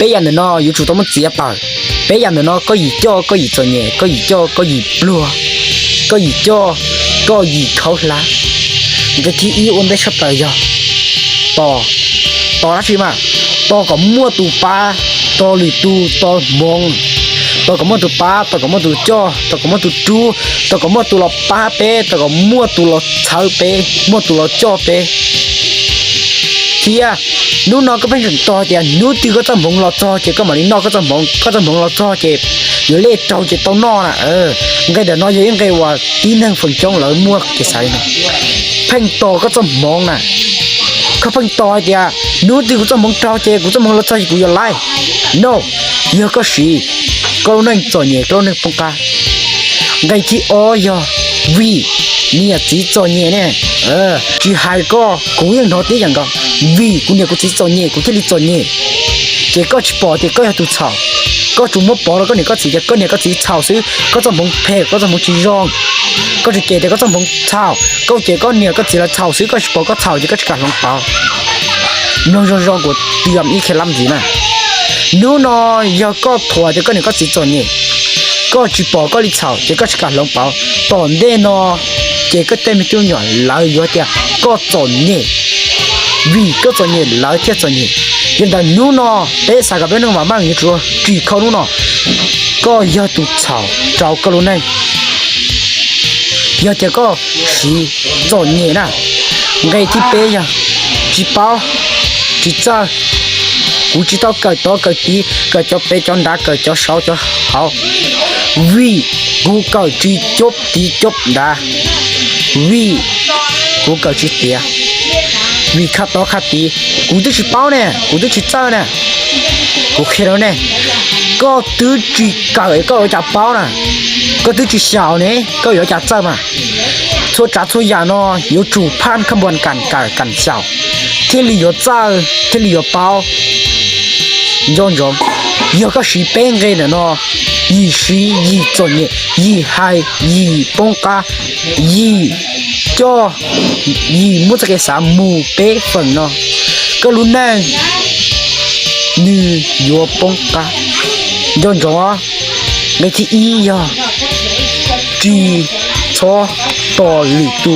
bây giờ nó yêu chủ tao muốn chia tờ bây giờ nó có gì cho có gì cho nhẹ có gì cho có gì lùa có gì cho có gì khâu lá cái thi yêu ôn đấy sắp tới giờ to to là gì mà to có mua tù pa to lì tu to mong to có mua tù pa to có mua tù cho to có mua tù chu to có mua tù lọ pa pe to có mua tù lọ cháo pe mua tù lọ cho pe thì à nếu nó có bên rừng to thì nếu từ có tấm bông lọ cho chỉ có mà nó có tấm bông lọ cho chỉ nhớ lên trâu chỉ tao no nè cái để nó giống cáiว่าtí năng phần trong lợi mua cái sấy này phanh to có tấm bông nèเขาเพิ่งต่อยเดียนู้นที่กูจะมองเจ้าเจกูจะมองรถไฟกูอย่าไล่ no เยอะก็สีก็นั่งจ่อเนี่ยก็นั่งปงกาไงที่อ๋อยวีเนี่ยจีจ่อเนี่ยเนี่ยจีหายก็กูยังนอนที่ยังก็วีกูเนี่ยกูจีจ่อเนี่ยกูแค่รีจ่อเนี่ยเจก็จีปอเจก็อยากดูเฉาก็จุ่มมปอแล้วก็เนี่ยก็จีก็เนี่ยก็จีเฉาซื้อก็จะมองเพก็จะมองจีร้องก็จะเกเดี๋ยวก็จะมองเฉาก็เจก็เนี่ยก็จีละเฉาซื้อก็จีปอก็เฉาเจก็จีการลงเปล่าน้องรองกูเตรียมอีแค่ลำจีน่ะนู้นอยากก็ถั่วเจก็เนี่ยก็จีจ่อเนี่ยก็จีปอก็ลิเฉาเจก็จีการลงเปล่าตอนเด่นเจก็เต็มตัวหน่อยแล้วอยู่เดียวก็จ่อเนี่ยวีก็จ่อเนี่ยแล้วเทียจ่อเนี่ยยังแต่นู้นเตะสากกับเป็นน้องมาบ้างอยู่ชัวจีเขานู้นก็อยากตุเฉาเจ้าก็รู้ไงอยากจะก็สีจ่อเนี่ยนะไงที่เป๊ะยังจีเป้าจีจ้ากูจีต้องเกิดตัวเกิดดีเกิดจะเป๊ะจนได้เกิดจะเศร้าจะ好วีกูเกิดจีจบดีจบได้วีกูเกิดจีเตียวีขัดต่อขัดตีกูจะจีเป้าเนี่ยกูจะจีจ้าเนี่ยกูแค่แล้วเนี่ยก็ตื้อจีเกิดก็จะเป้าน่ะก็ตื้อจีเสาเนี่ยก็有จะจ้ามาทั่วจัดทั่วอย่างเนาะ有主判ขบวนการการเสาที่里有จ้าที่里有เป้ายอม有个是变个的เนาะ一时一做呢一还一崩嘎一叫一么这个啥木白粉เนาะก็รู้แน่นี่有崩嘎ยอมในที่อีอ่ะจีชอต่อหรือตู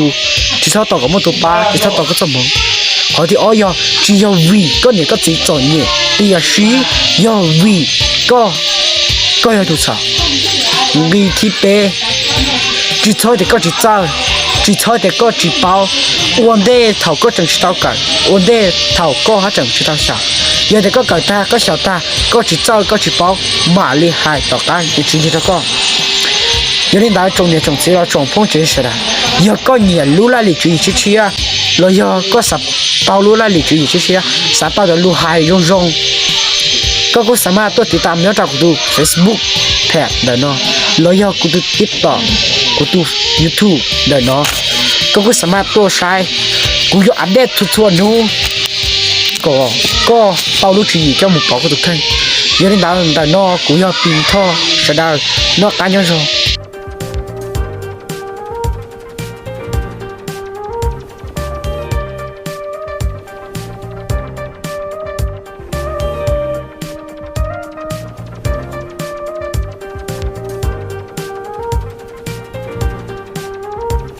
จีชอต่อกับมตัวปลาจีชอต่อกับสมองเขาที่อ๋อยจียาวีก็เนี่ยก็จีจ่อเนี่ยตียาชียาวีก็อยากดูสาววีที่เป้จีชอแต่ก็จีเจ้าจีชอแต่ก็จีเป้าวันเดย์เท่าก็จังชิดเอากันวันเดย์เท่าก็หาจังชิดเอาสาวยังแต่ก็เกิดตาก็小ตาก็จีเจ้าก็จีเป้ามา厉害ต่อกันจีชิงจีก็有领导重点重视了中风真实的，要搞年路那里注意去吃啊，了要搞啥道路那里注意去吃啊，啥包的路还用，ก็กูสามารถตัวติดตามแล้วจากกูดู Facebook แพทเด้อเนาะแล้วยอกูดู TikTok กูดู YouTube เด้อเนาะก็กูสามารถตัวใช้กูอยู่อัปเดตทั่วๆนู้ก็เป้าลูกที่เจ้าหมูปอกูทุกท่านยังได้ด่าเนาะกูอยากปีท่อเสดานอกการยังโซ